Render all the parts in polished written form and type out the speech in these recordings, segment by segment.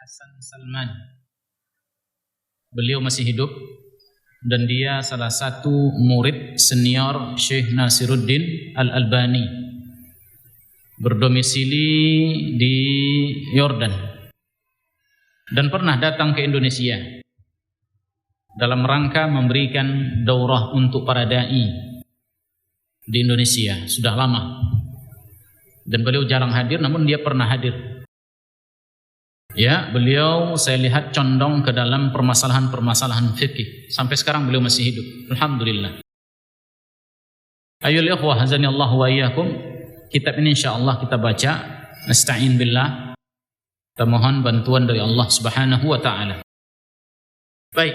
Hasan Salman. Beliau masih hidup dan dia salah satu murid senior Syekh Nasiruddin Al-Albani, berdomisili di Yordan dan pernah datang ke Indonesia dalam rangka memberikan daurah untuk para dai di Indonesia. Sudah lama dan beliau jarang hadir, namun dia pernah hadir. Ya, beliau saya lihat condong ke dalam permasalahan-permasalahan fikih. Sampai sekarang beliau masih hidup. Alhamdulillah. Ayyuhal ikhwah, hazanillahu wa iyyakum. Kitab ini insyaallah kita baca. Nasta'in billah. Kita mohon bantuan dari Allah Subhanahu wa taala. Baik.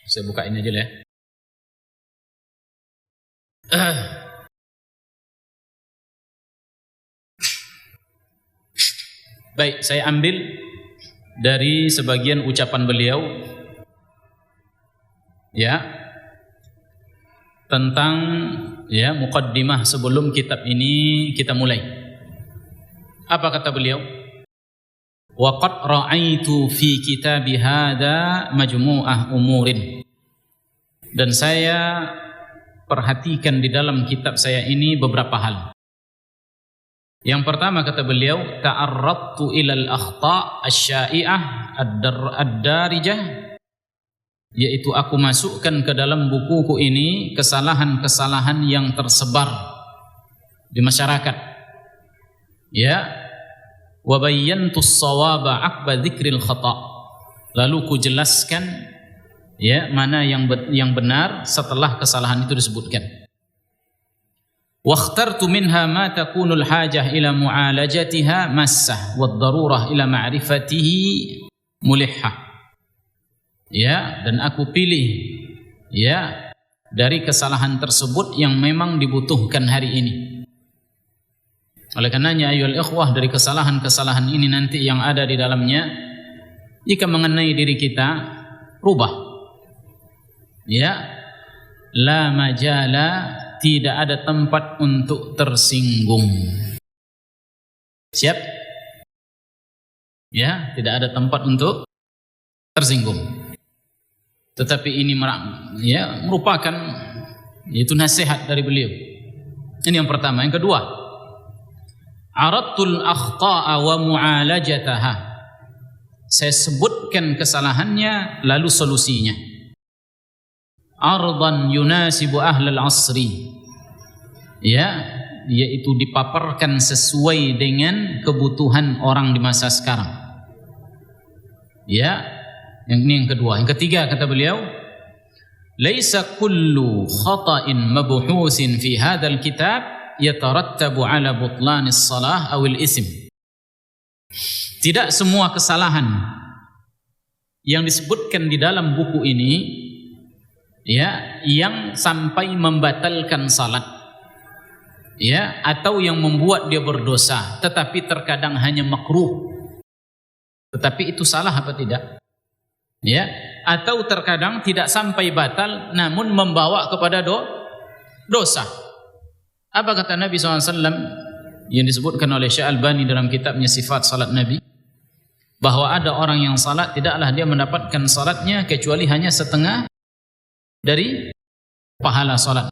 Saya buka ini aja lah ya. Baik, saya ambil dari sebagian ucapan beliau ya tentang ya muqaddimah sebelum kitab ini kita mulai. Apa kata beliau? Wa qad ra'aitu fi kitabi hadza majmu'ah umurin. Dan saya perhatikan di dalam kitab saya ini beberapa hal. Yang pertama kata beliau, ta'arradtu ilal akhta' asy-sya'i'ah ad-darijah, yaitu aku masukkan ke dalam bukuku ini kesalahan-kesalahan yang tersebar di masyarakat. Ya, wa bayyantu as-shawaba 'aqba dzikril khata'. Lalu ku jelaskan ya mana yang benar setelah kesalahan itu disebutkan. واخترت منها ما تكون الحاجة إلى معالجتها مسة والضرورة إلى معرفته ملحة. Ya, dan aku pilih ya dari kesalahan tersebut yang memang dibutuhkan hari ini. Oleh karenanya ayyuhal ikhwah, dari kesalahan-kesalahan ini nanti yang ada di dalamnya, jika mengenai diri kita, rubah. Ya, la majala, tidak ada tempat untuk tersinggung. Siap? Ya, tidak ada tempat untuk tersinggung. Tetapi ini ya merupakan itu nasihat dari beliau. Ini yang pertama. Yang kedua, aradtul akhta'a wa mu'alajataha. Saya sebutkan kesalahannya lalu solusinya. Ardan yunasibu ahlal asri, ya, yaitu dipaparkan sesuai dengan kebutuhan orang di masa sekarang. Ya, ini yang kedua. Yang ketiga kata beliau, laisa kullu khata'in mabhusin fi hadzal kitab yatarattabu ala butlanis salah awil ism. Tidak semua kesalahan yang disebutkan di dalam buku ini ya yang sampai membatalkan salat ya atau yang membuat dia berdosa, tetapi terkadang hanya makruh, tetapi itu salah apa tidak ya, atau terkadang tidak sampai batal namun membawa kepada dosa. Apa kata Nabi SAW yang disebutkan oleh Syekh Albani dalam kitabnya Sifat Salat Nabi, bahwa ada orang yang salat tidaklah dia mendapatkan salatnya kecuali hanya setengah dari pahala salat,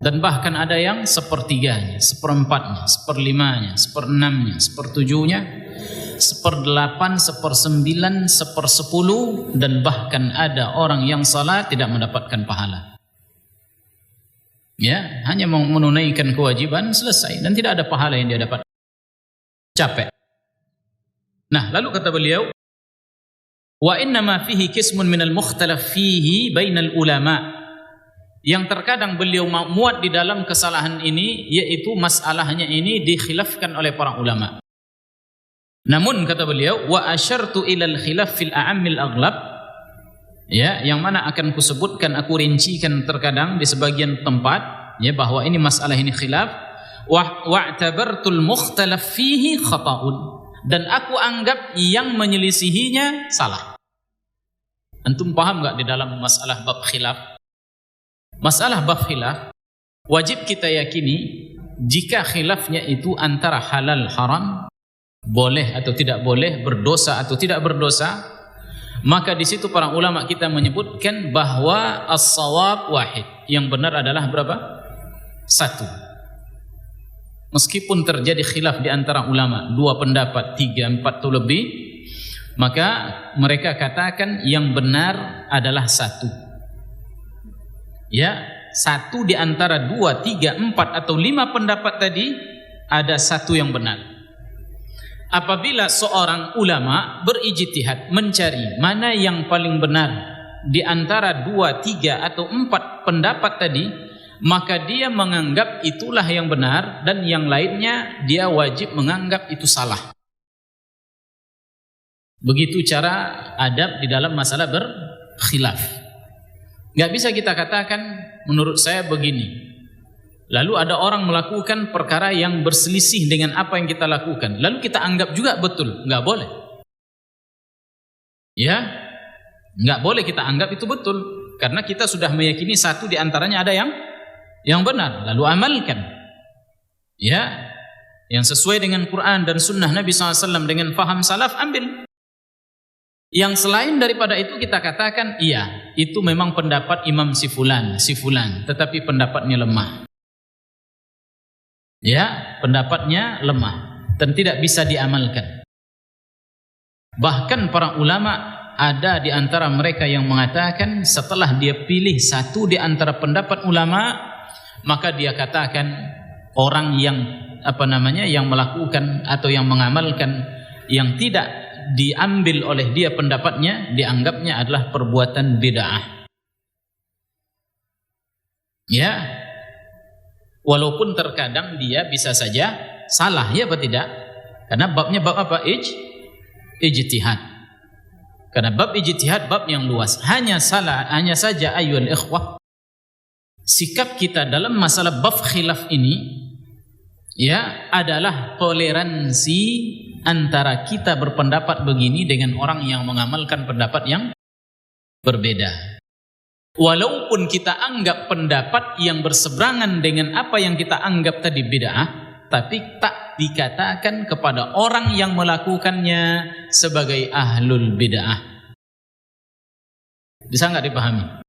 dan bahkan ada yang sepertiganya, seperempatnya, seperlimanya, seperenamnya, sepertujuhnya, seperdelapan, sepersembilan, sepersepuluh, dan bahkan ada orang yang salat tidak mendapatkan pahala. Ya, hanya menunaikan kewajiban selesai dan tidak ada pahala yang dia dapat. Capek. Nah, lalu kata beliau, wa innama fihi qismun minal mukhtalaf fihi bainal ulama. Yang terkadang beliau muat di dalam kesalahan ini, yaitu masalahnya ini dikhilafkan oleh para ulama. Namun kata beliau, wa asyartu ilal khilaf fil a'ammil aghlab, ya, yang mana akan kusebutkan, aku rincikan terkadang di sebagian tempat ya bahwa ini masalah ini khilaf, wa'tabartul mukhtalaf fihi khata'un, dan aku anggap yang menyelisihinya salah. Antum paham enggak di dalam masalah bab khilaf? Masalah bab khilaf wajib kita yakini jika khilafnya itu antara halal haram boleh atau tidak boleh, berdosa atau tidak berdosa, maka di situ para ulama kita menyebutkan bahwa as-shawab wahid, yang benar adalah berapa? Satu. Meskipun terjadi khilaf di antara ulama, 2 pendapat, 3, 4 atau lebih, maka mereka katakan yang benar adalah satu. Ya, satu di antara 2, 3, 4 atau 5 pendapat tadi, ada satu yang benar. Apabila seorang ulama berijtihad mencari mana yang paling benar di antara 2, 3 atau 4 pendapat tadi, maka dia menganggap itulah yang benar dan yang lainnya dia wajib menganggap itu salah. Begitu cara adab di dalam masalah berkhilaf. Gak bisa kita katakan menurut saya begini, lalu ada orang melakukan perkara yang berselisih dengan apa yang kita lakukan, lalu kita anggap juga betul. Gak boleh. Ya, gak boleh kita anggap itu betul, karena kita sudah meyakini satu di antaranya ada yang benar, lalu amalkan. Ya, yang sesuai dengan Quran dan Sunnah Nabi SAW dengan faham salaf, ambil. Yang selain daripada itu kita katakan, iya, itu memang pendapat Imam si fulan, tetapi pendapatnya lemah. Ya, pendapatnya lemah dan tidak bisa diamalkan. Bahkan para ulama ada di antara mereka yang mengatakan setelah dia pilih satu di antara pendapat ulama, maka dia katakan orang yang yang melakukan atau yang mengamalkan yang tidak diambil oleh dia pendapatnya, dianggapnya adalah perbuatan bid'ah. Ya, walaupun terkadang dia bisa saja salah, ya apa tidak? Karena babnya bab apa? Ijtihad. Karena bab ijtihad bab yang luas. Hanya saja ayyuhal ikhwah, sikap kita dalam masalah bab khilaf ini ya adalah toleransi antara kita berpendapat begini dengan orang yang mengamalkan pendapat yang berbeda. Walaupun kita anggap pendapat yang berseberangan dengan apa yang kita anggap tadi bid'ah, tapi tak dikatakan kepada orang yang melakukannya sebagai ahlul bid'ah. Bisa nggak dipahami?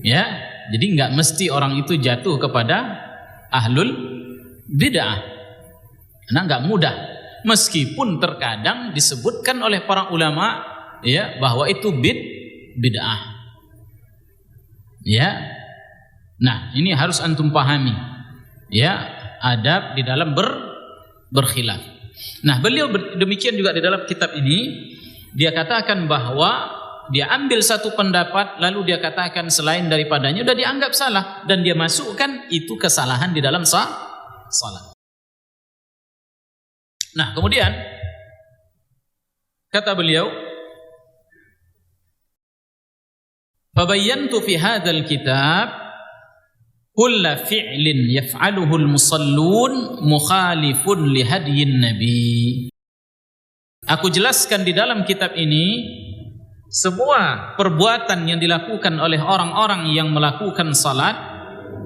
Ya, jadi nggak mesti orang itu jatuh kepada ahlul bid'ah. Karena nggak mudah. Meskipun terkadang disebutkan oleh para ulama ya bahwa itu bid'ah. Ya. Nah, ini harus antum pahami. Ya, adab di dalam berkhilaf. Nah, beliau demikian juga di dalam kitab ini dia katakan bahwa dia ambil satu pendapat lalu dia katakan selain daripadanya sudah dianggap salah dan dia masukkan itu kesalahan di dalam salat. Nah, kemudian kata beliau, "Fabayyantu fi hadzal kitab kulla fi'lin yaf'aluhu al-musallun mukhalifun li hadyin nabi." Aku jelaskan di dalam kitab ini semua perbuatan yang dilakukan oleh orang-orang yang melakukan salat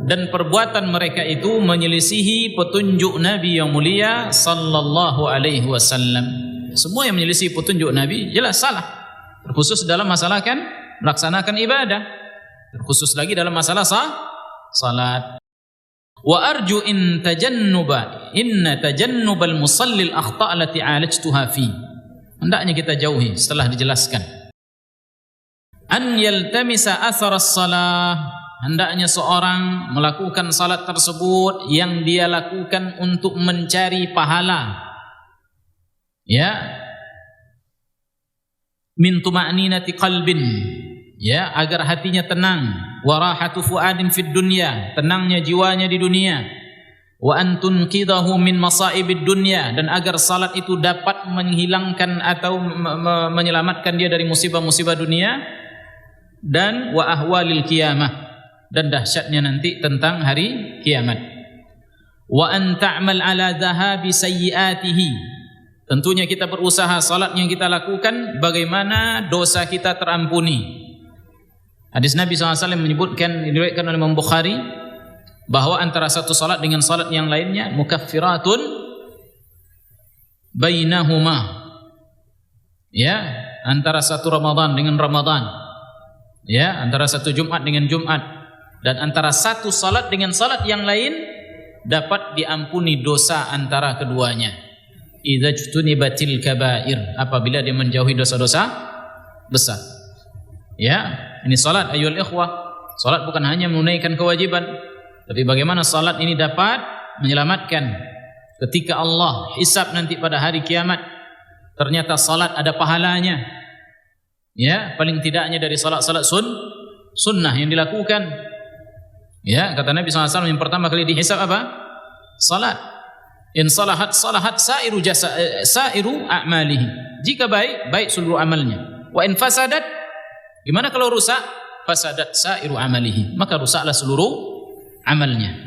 dan perbuatan mereka itu menyelisihi petunjuk Nabi yang mulia sallallahu alaihi wasallam. Semua yang menyelisihi petunjuk Nabi jelas salah. Terkhusus dalam masalah kan melaksanakan ibadah. Terkhusus lagi dalam masalah salat. Wa arju inna tajannubal musallil akhta' allati 'alajtuha fi. Hendaknya kita jauhi setelah dijelaskan. An yaltamisa athar as-salah. Hendaknya seorang melakukan salat tersebut yang dia lakukan untuk mencari pahala. Ya. Min tuma'ninati qalbin. Ya, agar hatinya tenang. Wa rahatu fuadin fid dunya, tenangnya jiwanya di dunia. Wa an tunqidahu min masaibid dunya, dan agar salat itu dapat menghilangkan atau menyelamatkan dia dari musibah-musibah dunia dan wa ahwalil qiyamah, dan dahsyatnya nanti tentang hari kiamat. Wa an ta'mal ala dhahabi sayyiatihi, tentunya kita berusaha salat yang kita lakukan bagaimana dosa kita terampuni. Hadis Nabi SAW menyebutkan, diriwayatkan oleh Imam Bukhari, bahwa antara satu salat dengan salat yang lainnya mukaffiratun bainahuma, ya, antara satu Ramadan dengan Ramadan, ya, antara satu Jumat dengan Jumat, dan antara satu salat dengan salat yang lain, dapat diampuni dosa antara keduanya. Idza jtunibatil kabair, apabila dia menjauhi dosa-dosa besar. Ya, ini salat ayyuhal ikhwah. Salat bukan hanya menunaikan kewajiban, tapi bagaimana salat ini dapat menyelamatkan ketika Allah hisab nanti pada hari kiamat. Ternyata salat ada pahalanya, ya, paling tidaknya dari salat-salat sunnah yang dilakukan. Ya, kata Nabi SAW, yang pertama kali dihisab apa? Salat. In salahat salahat sairu a'malihi. Jika baik, baik seluruh amalnya. Wa in fasadat, gimana kalau rusak? Fasadat sairu amalihi, maka rusaklah seluruh amalnya.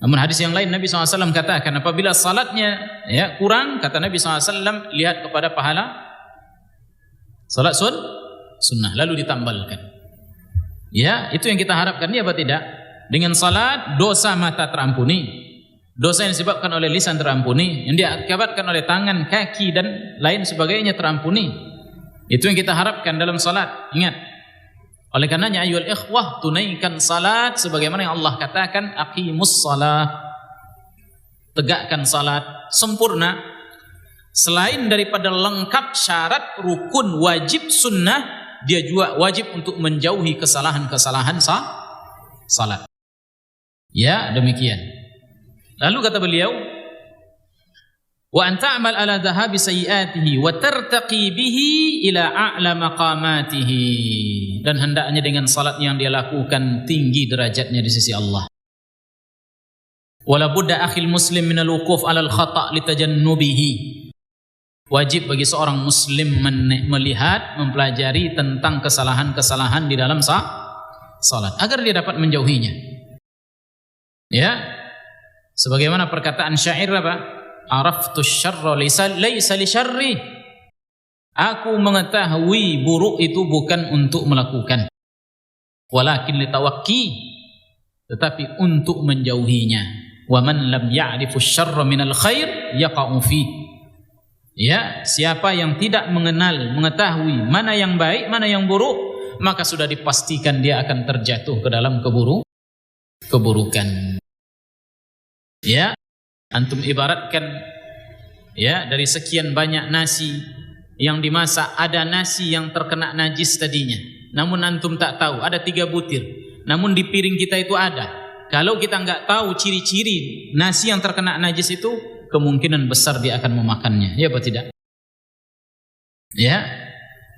Namun hadis yang lain Nabi SAW katakan, apabila salatnya, ya, kurang, kata Nabi SAW, lihat kepada pahala salat sunnah, lalu ditambalkan. Ya, itu yang kita harapkan, ya apa tidak? Dengan salat, dosa mata terampuni, dosa yang disebabkan oleh lisan terampuni, yang diakibatkan oleh tangan, kaki, dan lain sebagainya terampuni. Itu yang kita harapkan dalam salat. Ingat, oleh karenanya ayyuhal ikhwah, tunaikan salat sebagaimana yang Allah katakan, aqimus salat, tegakkan salat sempurna. Selain daripada lengkap syarat, rukun, wajib, sunnah, dia juga wajib untuk menjauhi kesalahan-kesalahan salat. Ya, demikian. Lalu kata beliau, wa an ta'mal ala dhahabi sayyiatihi wa tartaqi bihi ila a'la maqamatihi, dan hendaknya dengan salat yang dia lakukan tinggi derajatnya di sisi Allah. Wala budda akhil muslim min al-wuquf 'ala al-khata' litajannubihi. Wajib bagi seorang muslim melihat, mempelajari tentang kesalahan-kesalahan di dalam salat agar dia dapat menjauhinya. Ya. Sebagaimana perkataan syair apa? Araftu syarra laysa li syarri. Aku mengetahui buruk itu bukan untuk melakukan, walakin litawakki, tetapi untuk menjauhinya. Wa man lam ya'rifu syarra minal khair yaqa'u fi. Ya, siapa yang tidak mengetahui mana yang baik, mana yang buruk, maka sudah dipastikan dia akan terjatuh ke dalam keburukan. Ya, antum ibaratkan, ya, dari sekian banyak nasi yang dimasak, ada nasi yang terkena najis tadinya, namun antum tak tahu, ada 3 butir, namun di piring kita itu ada. Kalau kita nggak tahu ciri-ciri nasi yang terkena najis itu, kemungkinan besar dia akan memakannya, ya apa tidak? Ya,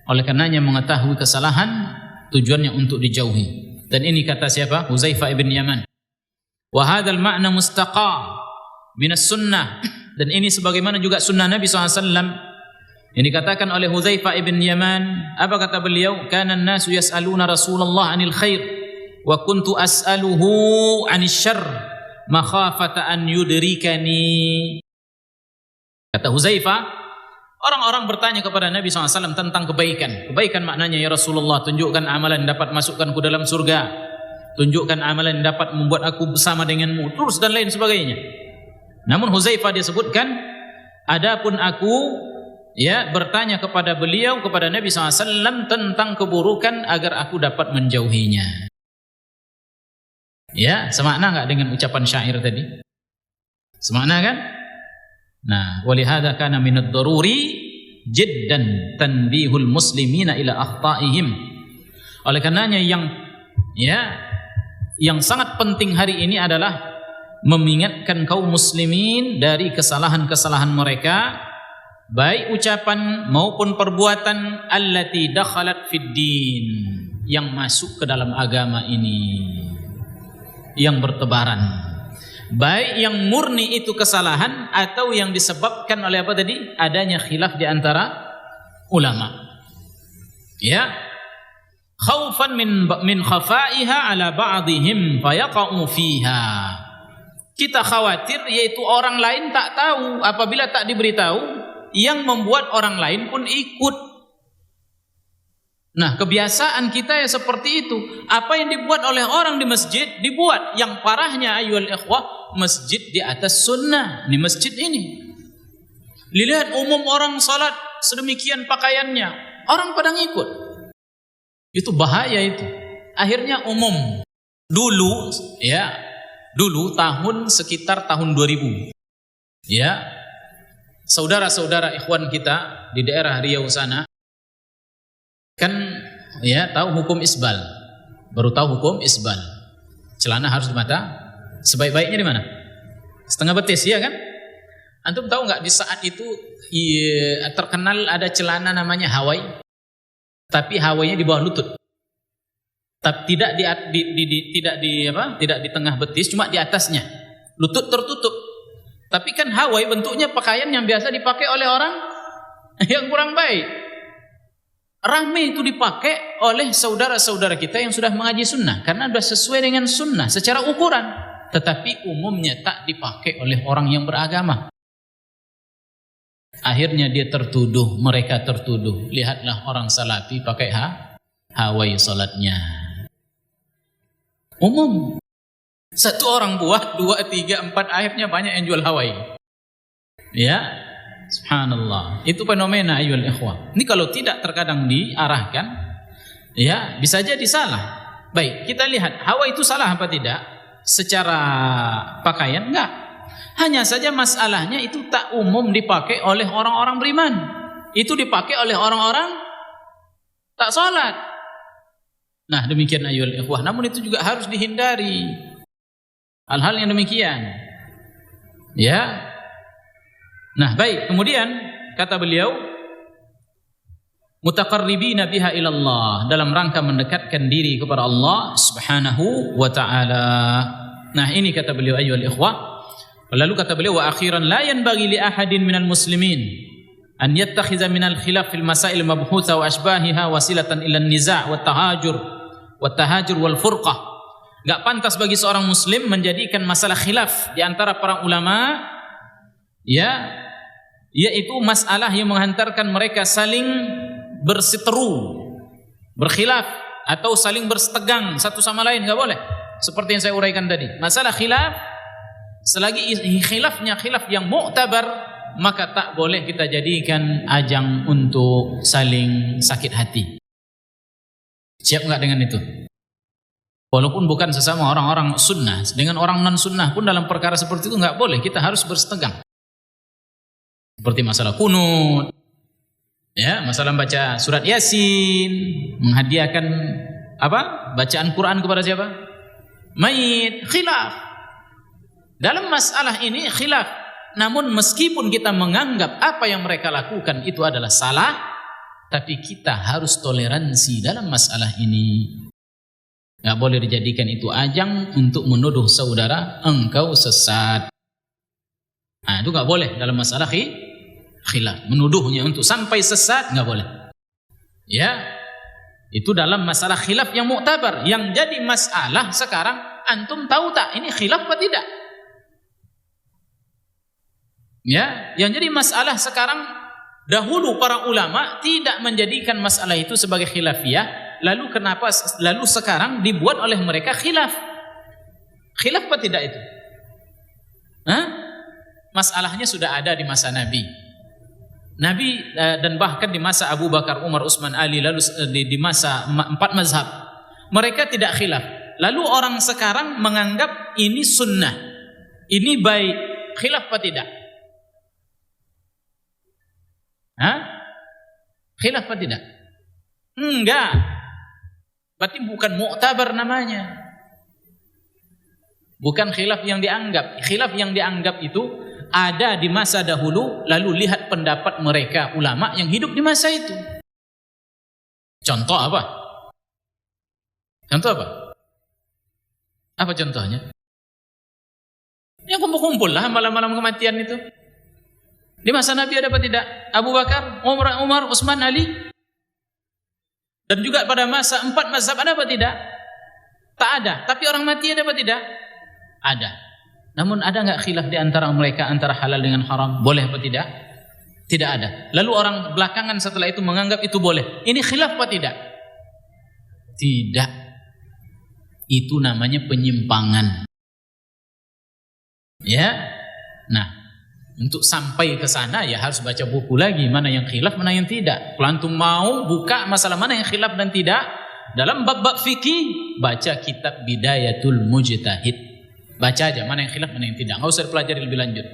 oleh karenanya mengetahui kesalahan tujuannya untuk dijauhi. Dan ini kata siapa? Huzaifah ibn Yaman. Wa hadzal ma'na mustaqa minas sunnah, dan ini sebagaimana juga sunnah Nabi SAW. Yang dikatakan oleh Huzaifah ibn Yaman, apa kata beliau? Kana an-nasu yas'aluna Rasulullah 'anil khair wa kuntu as'aluhu 'anil syarr makhafata an yudrikani. Kata Huzaifah, orang-orang bertanya kepada Nabi SAW tentang kebaikan. Kebaikan maknanya, ya Rasulullah, tunjukkan amalan yang dapat masukkanku dalam surga, tunjukkan amalan yang dapat membuat aku bersama denganmu, terus dan lain sebagainya. Namun Huzaifah dia sebutkan, adapun aku, ya, bertanya kepada beliau, kepada Nabi SAW tentang keburukan agar aku dapat menjauhinya. Ya, semakna enggak dengan ucapan syair tadi? Semakna kan? Nah, walihada kana minad daruri jiddan tanbihul muslimina ila akhta'ihim. Oleh karenanya yang sangat penting hari ini adalah mengingatkan kaum muslimin dari kesalahan-kesalahan mereka, baik ucapan maupun perbuatan, allati dakhalat fid din, yang masuk ke dalam agama ini, yang bertebaran, baik yang murni itu kesalahan atau yang disebabkan oleh apa tadi? Adanya khilaf di antara ulama. Ya, khaufan min khafaiha ala ba'dihim fayaqa'u fiha. Kita khawatir yaitu orang lain tak tahu, apabila tak diberitahu, yang membuat orang lain pun ikut. Nah, kebiasaan kita ya seperti itu. Apa yang dibuat oleh orang di masjid dibuat. Yang parahnya ayyuhal ikhwah, masjid di atas sunnah, di masjid ini. Lihat umum orang salat sedemikian pakaiannya, orang pada ngikut. Itu bahaya itu. Akhirnya umum. Dulu sekitar tahun 2000. Ya. Saudara-saudara ikhwan kita di daerah Riau sana kan ya tahu hukum isbal. Baru tahu hukum isbal. Celana harus di mata. Sebaik-baiknya di mana? Setengah betis, ya kan? Antum tahu nggak di saat itu terkenal ada celana namanya Hawaii, tapi Hawaii-nya di bawah lutut. Tapi tidak di tengah betis, cuma di atasnya. Lutut tertutup. Tapi kan Hawaii bentuknya pakaian yang biasa dipakai oleh orang yang kurang baik. Rame itu dipakai oleh saudara-saudara kita yang sudah mengaji sunnah karena sudah sesuai dengan sunnah secara ukuran. Tetapi umumnya tak dipakai oleh orang yang beragama. Akhirnya dia tertuduh, mereka tertuduh. Lihatlah orang salafi pakai Hawaii salatnya. Umum. Satu orang buat, 2, 3, 4, akhirnya banyak yang jual Hawaii. Ya, subhanallah. Itu fenomena ayyuhal ikhwah. Ini kalau tidak terkadang diarahkan, ya bisa jadi salah. Baik, kita lihat Hawaii itu salah apa tidak? Secara pakaian enggak. Hanya saja masalahnya itu tak umum dipakai oleh orang-orang beriman. Itu dipakai oleh orang-orang tak salat. Nah, demikian ayyuhal ikhwah. Namun itu juga harus dihindari. Hal-hal yang demikian. Ya. Nah, baik. Kemudian kata beliau, mutaqarribina biha ilallah, dalam rangka mendekatkan diri kepada Allah Subhanahu wa taala. Nah, ini kata beliau ayyuhal ikhwah. Lalu kata beliau, wa akhiran la yanbaghi li ahadin minal muslimin an yattakhiza minal khilaf fil masail mabhutha wa ashbahiha wasilatan ila an-niza' wa tahajur wal furqah. Gak pantas bagi seorang muslim menjadikan masalah khilaf di antara para ulama, ya, yaitu masalah yang menghantarkan mereka saling berseteru, berkhilaf atau saling bersetegang satu sama lain, gak boleh. Seperti yang saya uraikan tadi, masalah khilaf selagi khilafnya khilaf yang mu'tabar, maka tak boleh kita jadikan ajang untuk saling sakit hati. Siap gak dengan itu? Walaupun bukan sesama orang-orang sunnah, dengan orang non sunnah pun dalam perkara seperti itu nggak boleh, kita harus bersetegang. Seperti masalah kunut, ya, masalah baca surat Yasin, menghadiahkan bacaan Quran kepada siapa? Mayit, khilaf. Dalam masalah ini khilaf. Namun meskipun kita menganggap apa yang mereka lakukan itu adalah salah, tapi kita harus toleransi dalam masalah ini. Gak boleh dijadikan itu ajang untuk menuduh saudara engkau sesat. Nah, itu gak boleh dalam masalah khilaf. Menuduhnya untuk sampai sesat gak boleh. Ya, itu dalam masalah khilaf yang mu'tabar. Yang jadi masalah sekarang, antum tahu tak ini khilaf atau tidak? Ya, yang jadi masalah sekarang, dahulu para ulama tidak menjadikan masalah itu sebagai khilafiyah. Lalu sekarang dibuat oleh mereka khilaf? Khilaf apa tidak itu? Masalahnya sudah ada di masa Nabi dan bahkan di masa Abu Bakar, Umar, Utsman, Ali, lalu di masa 4 mazhab. Mereka tidak khilaf. Lalu orang sekarang menganggap ini sunnah, ini baik. Khilaf apa tidak? Khilaf apa tidak? Enggak. Berarti bukan mu'tabar namanya. Bukan khilaf yang dianggap. Khilaf yang dianggap itu ada di masa dahulu, lalu lihat pendapat mereka ulama yang hidup di masa itu. Contoh apa? Contoh apa? Apa contohnya? Ya kumpul-kumpul lah malam-malam kematian itu. Di masa Nabi ada apa tidak? Abu Bakar, Umar, Utsman, Ali. Dan juga pada masa 4 mazhab ada apa tidak? Tak ada. Tapi orang mati ada apa tidak? Ada. Namun ada enggak khilaf di antara mereka antara halal dengan haram? Boleh apa tidak? Tidak ada. Lalu orang belakangan setelah itu menganggap itu boleh. Ini khilaf apa tidak? Tidak. Itu namanya penyimpangan. Ya. Nah, Untuk sampai ke sana ya harus baca buku lagi, mana yang khilaf, mana yang tidak. Kalau antum mau buka masalah mana yang khilaf dan tidak dalam bab-bab fikih, baca kitab Bidayatul Mujtahid. Baca aja mana yang khilaf, mana yang tidak. Enggak usah dipelajari lebih lanjut.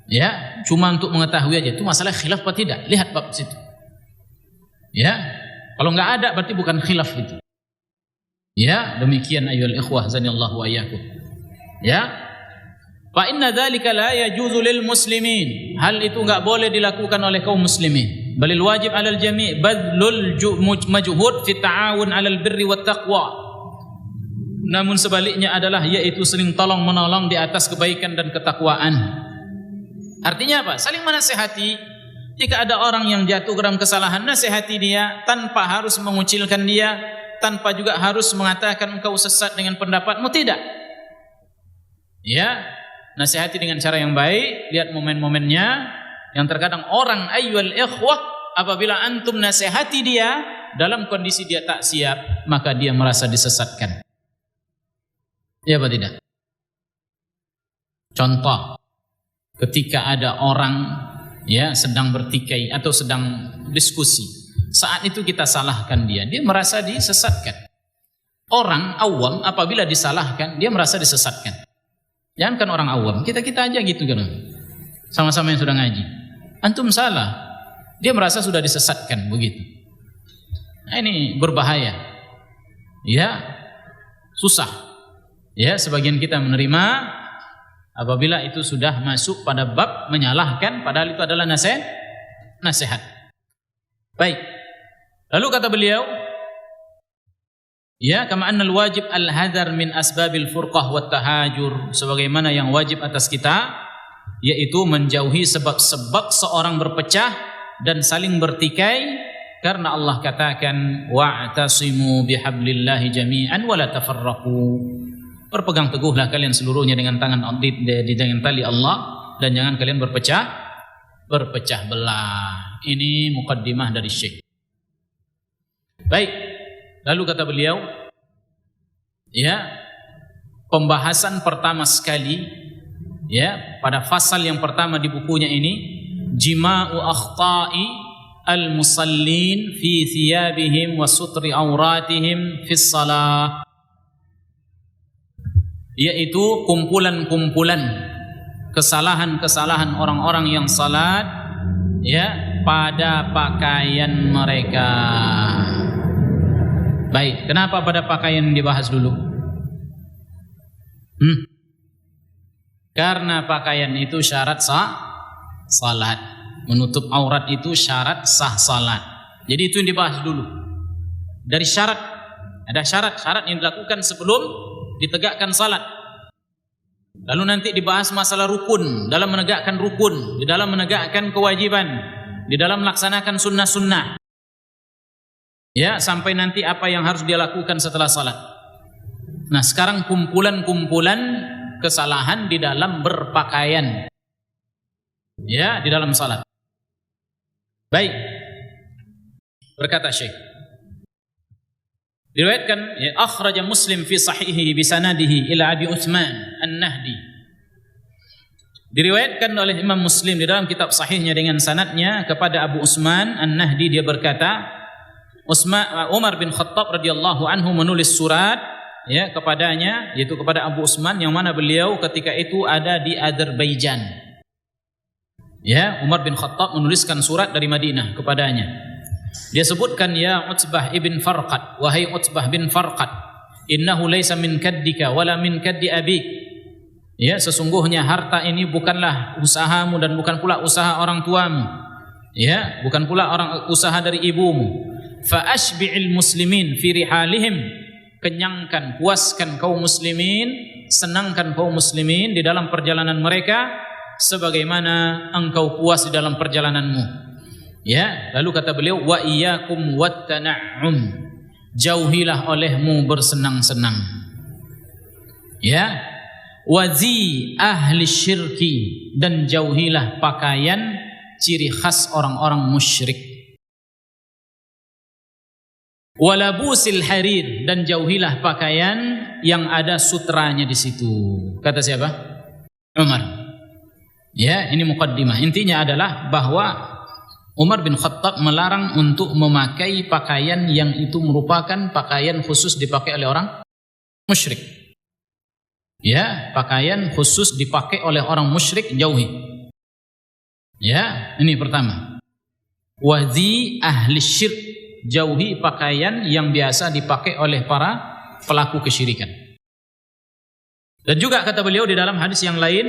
Ya, cuma untuk mengetahui aja itu masalah khilaf apa tidak. Lihat bab situ. Ya, kalau enggak ada berarti bukan khilaf itu. Ya, demikian ayyuhal ikhwah zanillahu wa iyyakum. Ya. Fa inna dzalika la yajuzu lil muslimin. Hal itu enggak boleh dilakukan oleh kaum muslimin. Balil wajib 'alal jami' badlul majhud fi ta'awun 'alal birri wat taqwa. Namun sebaliknya adalah yaitu saling tolong menolong di atas kebaikan dan ketakwaan. Artinya apa? Saling menasihati. Jika ada orang yang jatuh ke dalam kesalahan, nasihati dia tanpa harus mengucilkan dia, tanpa juga harus mengatakan engkau sesat dengan pendapatmu, tidak. Ya, nasihati dengan cara yang baik, lihat momen-momennya. Yang terkadang orang ayyuhal ikhwah, apabila antum nasihati dia dalam kondisi dia tak siap, maka dia merasa disesatkan. Ya apa tidak? Contoh, ketika ada orang ya sedang bertikai atau sedang diskusi, saat itu kita salahkan dia merasa disesatkan. Orang awam apabila disalahkan, dia merasa disesatkan. Jangankan orang awam, kita aja gitu kan. Sama-sama yang sudah ngaji. Antum salah, dia merasa sudah disesatkan begitu. Nah, ini berbahaya. Ya, susah. Ya, sebagian kita menerima apabila itu sudah masuk pada bab menyalahkan, padahal itu adalah nasihat. Baik. Lalu kata beliau, ya, kama annal wajib al-hadar min asbabil furqah wat tahajur, sebagaimana yang wajib atas kita yaitu menjauhi sebab-sebab seorang berpecah dan saling bertikai, karena Allah katakan wa'tasimu bihablillahi jami'an wa la tafarraqu. Berpegang teguhlah kalian seluruhnya dengan tangan dengan tali Allah dan jangan kalian berpecah belah. Ini muqaddimah dari Syekh. Baik. Lalu kata beliau, ya, pembahasan pertama sekali, ya, pada fasal yang pertama di bukunya ini, jima'u akhta'i al-musallin fi thiyabihim wa sutri auratihim fi shalah, yaitu kumpulan-kumpulan kesalahan-kesalahan orang-orang yang salat, ya, pada pakaian mereka. Baik, kenapa pada pakaian dibahas dulu? Karena pakaian itu syarat salat. Menutup aurat itu syarat sah salat. Jadi itu yang dibahas dulu. Dari syarat, ada syarat-syarat yang dilakukan sebelum ditegakkan salat. Lalu nanti dibahas masalah rukun, dalam menegakkan rukun, di dalam menegakkan kewajiban, di dalam melaksanakan sunnah-sunnah. Ya, sampai nanti apa yang harus dia lakukan setelah salat. Nah, sekarang kumpulan-kumpulan kesalahan di dalam berpakaian. Ya, di dalam salat. Baik. Berkata Syekh, diriwayatkan, ya, akhraja Muslim fi sahihi bi sanadihi ila Abi Utsman An-Nahdi. Diriwayatkan oleh Imam Muslim di dalam kitab sahihnya dengan sanadnya kepada Abu Utsman An-Nahdi, dia berkata, Umar bin Khattab radhiyallahu anhu menulis surat, ya, kepadanya, yaitu kepada Abu Utsman, yang mana beliau ketika itu ada di Azerbaijan. Ya, Umar bin Khattab menuliskan surat dari Madinah kepadanya. Dia sebutkan, ya Utsbah ibn Farqad, wahai Utsbah bin Farqad, innahu laysa min kaddika wala min kaddi abik. Ya, sesungguhnya harta ini bukanlah usahamu dan bukan pula usaha orang tuamu. Ya, bukan pula usaha dari ibumu. Fa ashbi'il muslimin fi rihalihim, kenyangkan, puaskan kaum muslimin, senangkan kaum muslimin di dalam perjalanan mereka sebagaimana engkau puas di dalam perjalananmu. Ya, lalu kata beliau, wa iyyakum wattana'um, jauhilah olehmu bersenang-senang. Ya, wazi ahli syirki, dan jauhilah pakaian ciri khas orang-orang musyrik. Walabusil harir, dan jauhilah pakaian yang ada sutranya di situ. Kata siapa? Umar. Ya, ini muqaddimah. Intinya adalah bahwa Umar bin Khattab melarang untuk memakai pakaian yang itu merupakan pakaian khusus dipakai oleh orang musyrik. Ya, pakaian khusus dipakai oleh orang musyrik, jauhi. Ya, ini pertama. Wadhi ahli syirk, jauhi pakaian yang biasa dipakai oleh para pelaku kesyirikan. Dan juga kata beliau di dalam hadis yang lain,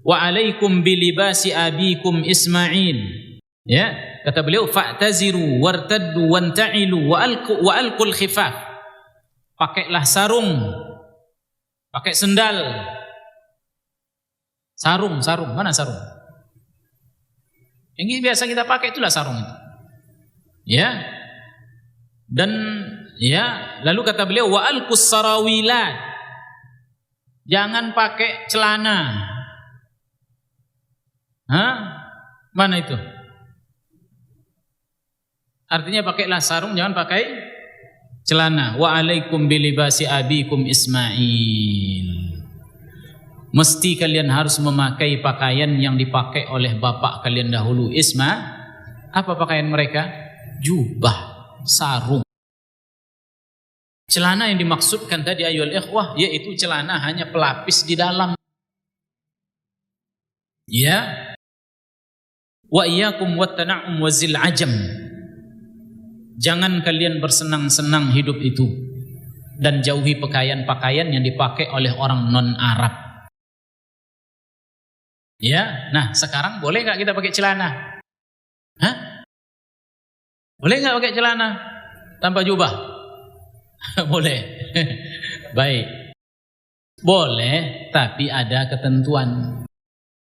wa alaikum bilibasi abikum Ismail. Ya, kata beliau, fa'taziru wartaddu wanta'ilu wa alqul khifaf. Pakailah sarung, pakai sendal. Sarung, mana sarung? Yang biasa kita pakai itulah sarung itu. Ya. Dan ya, lalu kata beliau wa alqus sarawilat. Jangan pakai celana. Mana itu? Artinya pakailah sarung, jangan pakai celana. Wa alaikum bilibasi abikum Ismail. Mesti kalian harus memakai pakaian yang dipakai oleh bapak kalian dahulu, Ismail. Apa pakaian mereka? Jubah, sarung. Celana yang dimaksudkan tadi ayyuhal ikhwah, yaitu celana hanya pelapis di dalam. Ya. Wa iyyakum wat-tana'um wazil ajam. Jangan kalian bersenang-senang hidup itu dan jauhi pakaian-pakaian yang dipakai oleh orang non-Arab. Ya, nah sekarang boleh nggak kita pakai celana? Boleh nggak pakai celana tanpa jubah? Boleh. Baik. Boleh, tapi ada ketentuan.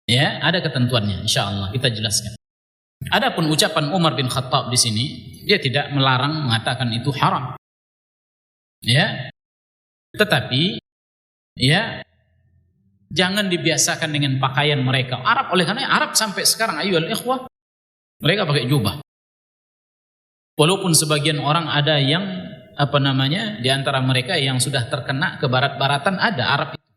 Ya, ada ketentuannya. Insyaallah kita jelaskan. Adapun ucapan Umar bin Khattab di sini, dia tidak melarang mengatakan itu haram. Ya. Tetapi ya, jangan dibiasakan dengan pakaian mereka. Arab, oleh karena Arab sampai sekarang ayyuhal ikhwah, mereka pakai jubah. Walaupun sebagian orang ada yang di antara mereka yang sudah terkena ke barat-baratan, ada Arab itu.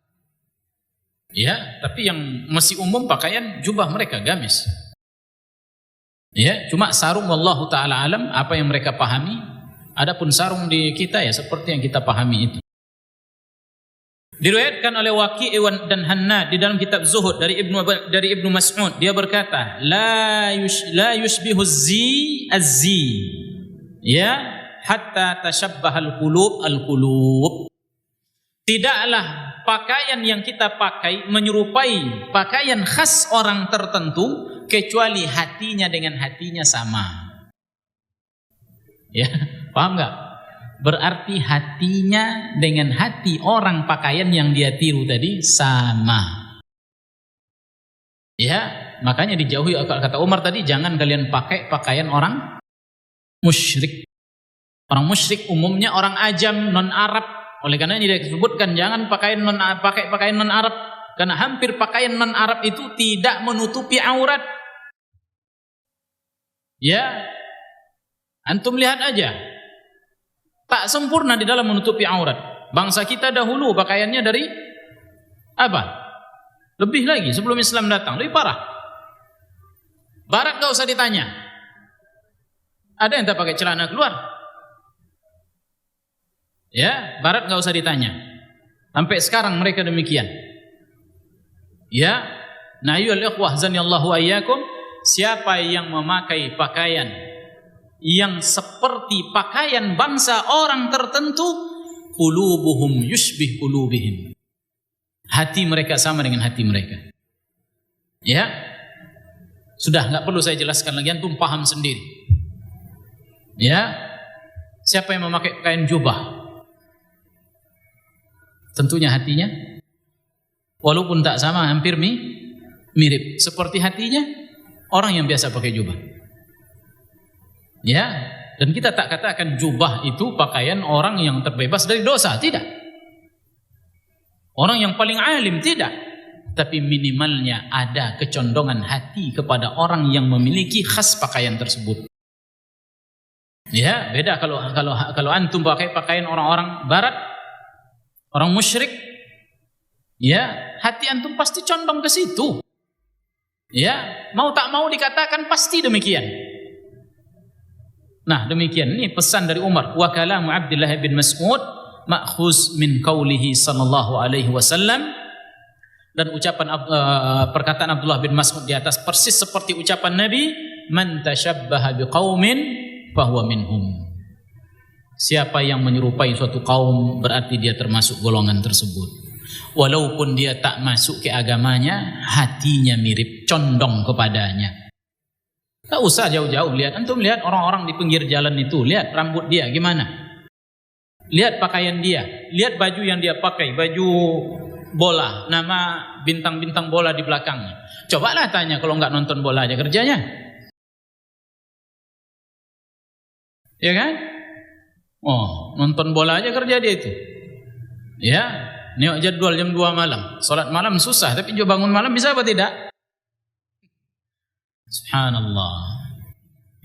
Ya, tapi yang masih umum pakaian jubah mereka gamis. Ya, cuma sarung wallahu taala alam apa yang mereka pahami. Adapun sarung di kita ya seperti yang kita pahami itu. Diriwayatkan oleh Waqi' dan Hannad di dalam kitab Zuhud dari Ibnu Mas'ud, dia berkata, la yushbihu az-zi ya hatta tashabbahal qulub. Tidaklah pakaian yang kita pakai menyerupai pakaian khas orang tertentu kecuali hatinya dengan hatinya sama. Ya, paham nggak? Berarti hatinya dengan hati orang pakaian yang dia tiru tadi sama. Ya, makanya dijauhi, kata Umar tadi, jangan kalian pakai pakaian orang musyrik. Orang musyrik umumnya orang ajam, non-Arab. Oleh karena ini disebutkan jangan pakai pakaian non-Arab, karena hampir pakaian non-Arab itu tidak menutupi aurat. Ya, antum lihat aja, tak sempurna di dalam menutupi aurat. Bangsa kita dahulu pakaiannya dari apa? Lebih lagi sebelum Islam datang, lebih parah. Barat gak usah ditanya. Ada yang tak pakai celana keluar? Ya, Barat gak usah ditanya. Sampai sekarang mereka demikian. Ya, nah ayyuhal ikhwah zanillahu ayyakum, siapa yang memakai pakaian yang seperti pakaian bangsa orang tertentu, qulubuhum yushbih qulubihim. Hati mereka sama dengan hati mereka. Ya, sudah nggak perlu saya jelaskan lagi, antum paham sendiri. Ya, siapa yang memakai pakaian jubah? Tentunya hatinya, walaupun tak sama, hampir mirip seperti hatinya orang yang biasa pakai jubah. Ya, dan kita tak katakan jubah itu pakaian orang yang terbebas dari dosa, tidak. Orang yang paling alim, tidak. Tapi minimalnya ada kecondongan hati kepada orang yang memiliki khas pakaian tersebut. Ya, beda kalau antum pakai pakaian orang-orang Barat, orang musyrik, ya hati antum pasti condong ke situ. Ya, mau tak mau dikatakan pasti demikian. Nah, demikian ini pesan dari Umar. Wa kalamu Abdullah bin Mas'ud ma'khuz min qaulihi sallallahu alaihi wasallam, dan ucapan perkataan Abdullah bin Mas'ud di atas persis seperti ucapan Nabi, man tasyabbaha biqaumin fahuwa minhum. Siapa yang menyerupai suatu kaum berarti dia termasuk golongan tersebut. Walaupun dia tak masuk ke agamanya, hatinya mirip, condong kepadanya. Tak usah jauh-jauh lihat. Antum lihat orang-orang di pinggir jalan itu, lihat rambut dia gimana, lihat pakaian dia, lihat baju yang dia pakai, baju bola, nama bintang-bintang bola di belakangnya. Cobalah tanya, kalau nggak nonton bola aja kerjanya, ya kan? Oh, nonton bola aja kerja dia itu. Ya, nengok jadwal jam 2 malam, salat malam susah, tapi juga bangun malam bisa apa tidak? Subhanallah.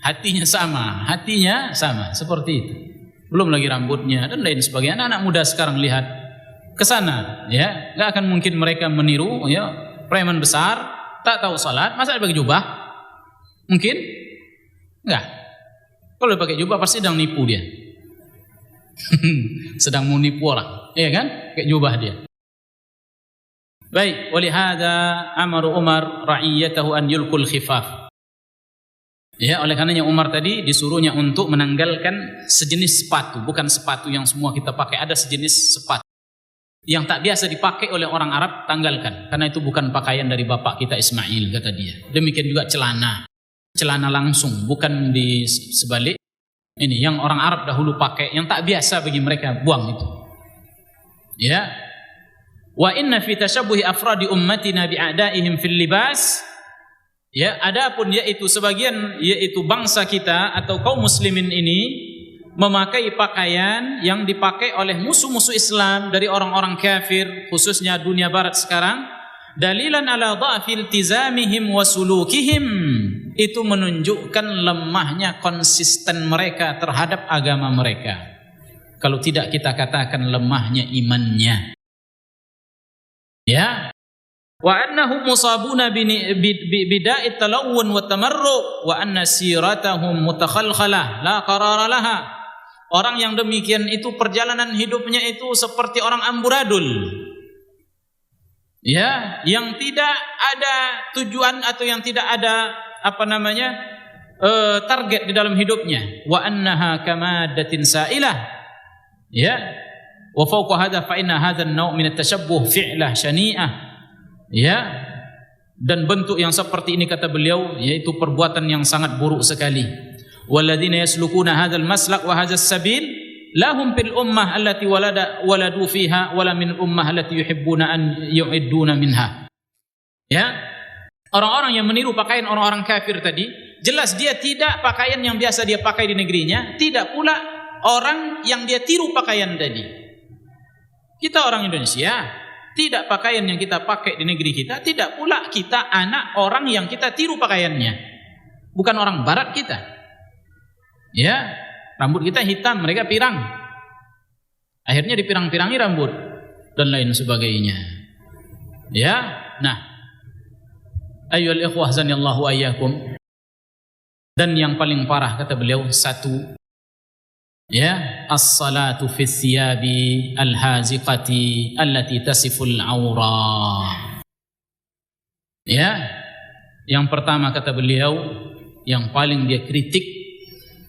Hatinya sama seperti itu. Belum lagi rambutnya dan lain sebagainya. Anak muda sekarang lihat ke sana, ya, nggak akan mungkin mereka meniru, ya, preman besar tak tahu salat, masa dia pakai jubah? Mungkin? Enggak. Kalau dia pakai jubah pasti sedang nipu dia. Sedang menipu orang, ya kan? Pakai jubah dia. Baik, walihada amaru Umar ra'iyatahu an yulkul khifaf. Ya, oleh karenanya Umar tadi disuruhnya untuk menanggalkan sejenis sepatu, bukan sepatu yang semua kita pakai, ada sejenis sepatu yang tak biasa dipakai oleh orang Arab, tanggalkan, karena itu bukan pakaian dari bapak kita Ismail, kata dia. Demikian juga celana langsung, bukan di sebalik. Ini yang orang Arab dahulu pakai, yang tak biasa bagi mereka, buang itu. Ya. Wa inna fi tashabbuhi afradi ummatina bi'a'daihim fil libas. Ya, adapun yaitu sebagian, yaitu bangsa kita atau kaum muslimin ini memakai pakaian yang dipakai oleh musuh-musuh Islam dari orang-orang kafir, khususnya dunia barat sekarang, dalilan ala dha'fi iltizamihim wa sulukihim, itu menunjukkan lemahnya konsisten mereka terhadap agama mereka. Kalau tidak kita katakan lemahnya imannya. Ya. Wa annahum musabuna bida'it talawun wa tamarru wa anna siratahum mutakhalkhalah la qarara laha. Orang yang demikian itu perjalanan hidupnya itu seperti orang amburadul. Ya, yang tidak ada tujuan atau yang tidak ada target di dalam hidupnya. Wa annaha kamadatin sa'ilah. Ya. Wa fawqa hadha fa inna hadha an-naw' min at-tashabbuh fi'lah shani'ah. Ya, dan bentuk yang seperti ini kata beliau yaitu perbuatan yang sangat buruk sekali. Walladzina yaslukuna hadzal maslak wa hadzal sabil lahum fil ummah allati waladu fiha wala min ummah allati yuhibbuna an yu'idduna minha. Ya, orang-orang yang meniru pakaian orang-orang kafir tadi, jelas dia tidak pakaian yang biasa dia pakai di negerinya, tidak pula orang yang dia tiru pakaian tadi. Kita orang Indonesia, tidak pakaian yang kita pakai di negeri kita, tidak pula kita anak orang yang kita tiru pakaiannya. Bukan orang barat kita. Ya, rambut kita hitam, mereka pirang. Akhirnya dipirang-pirangi rambut dan lain sebagainya. Ya, nah. Ayyuhal ikhwah zanillahu ayyakum. Dan yang paling parah kata beliau, satu, ya, as-salatu fi thiyabi al-haziqati allati tasiful awra. Ya, yang pertama kata beliau, yang paling dia kritik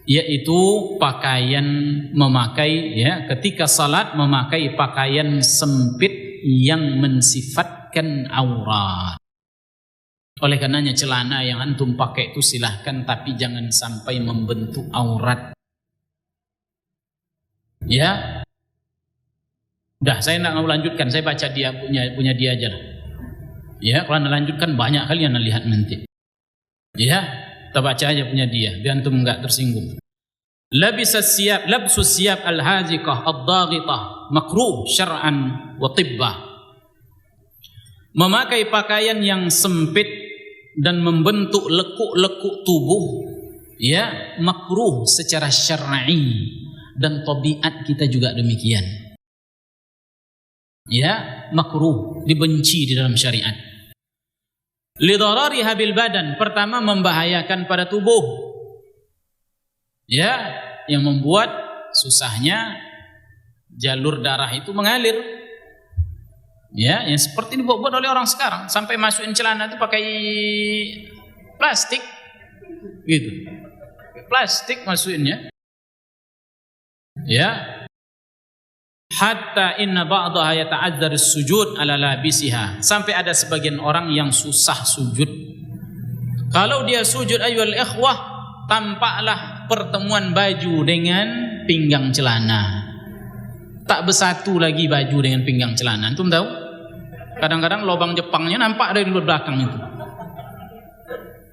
yaitu pakaian memakai, ya, ketika salat memakai pakaian sempit yang mensifatkan aurat. Oleh karenanya celana yang antum pakai itu silahkan, tapi jangan sampai membentuk aurat. Ya, udah saya tidak mau lanjutkan, saya baca dia punya dia aja lah. Ya, kalau anda lanjutkan banyak kali anda lihat nanti. Ya, kita baca aja punya dia, biar antum enggak tersinggung. Labsus siyab al-haziqah ad-daghitah makruh syar'an wa tibbah. Memakai pakaian yang sempit dan membentuk lekuk-lekuk tubuh, ya, makruh secara syar'i. Dan tabiat kita juga demikian. Ya, makruh, dibenci di dalam syariat. Lidarariha bil badan, pertama membahayakan pada tubuh. Ya, yang membuat susahnya jalur darah itu mengalir. Ya, yang seperti dibuat oleh orang sekarang, sampai masukin celana itu pakai plastik. Gitu. Plastik masukinnya. Ya. Hatta inna ba'daha yata'adzar sujud ala labisiha, sampai ada sebagian orang yang susah sujud. Kalau dia sujud ayyuhal ikhwah, tampaklah pertemuan baju dengan pinggang celana. Tak bersatu lagi baju dengan pinggang celana. Antum tahu? Kadang-kadang lubang Jepangnya nampak dari belakang itu.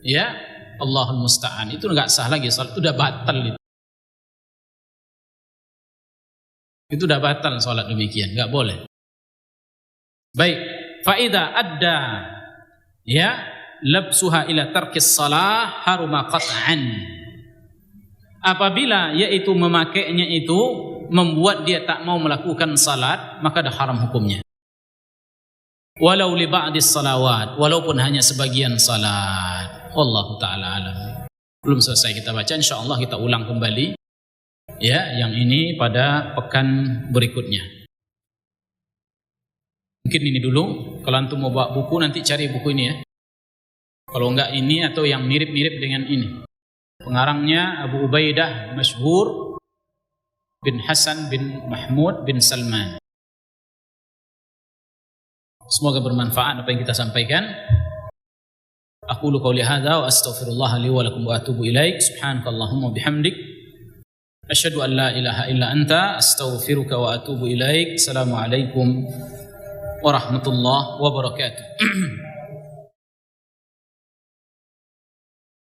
Ya, Allahul musta'an. Itu enggak sah lagi salat, itu udah batal itu. Itu udah batal salat demikian, enggak boleh. Baik, fa idza adda ya labsuha ila tarkis shalah haruma qat'an. Apabila yaitu memakainya itu membuat dia tak mau melakukan salat, maka dah haram hukumnya. Walau li ba'dis salawat, walaupun hanya sebagian salat. Wallahu taala alam. Belum selesai kita baca, insyaallah kita ulang kembali. Ya, yang ini pada pekan berikutnya. Mungkin ini dulu. Kalau antum mau bawa buku, nanti cari buku ini ya. Kalau enggak ini atau yang mirip-mirip dengan ini. Pengarangnya Abu Ubaidah Masyhur bin Hasan bin Mahmud bin Salman. Semoga bermanfaat apa yang kita sampaikan. Aqulu qouli hadza wa astaghfirullah li wa lakum wa atubu ilaik. Subhanakallahumma bihamdik asyhadu an la ilaha illa anta astaghfiruka wa atubu ilaik. Assalamualaikum warahmatullahi wabarakatuh.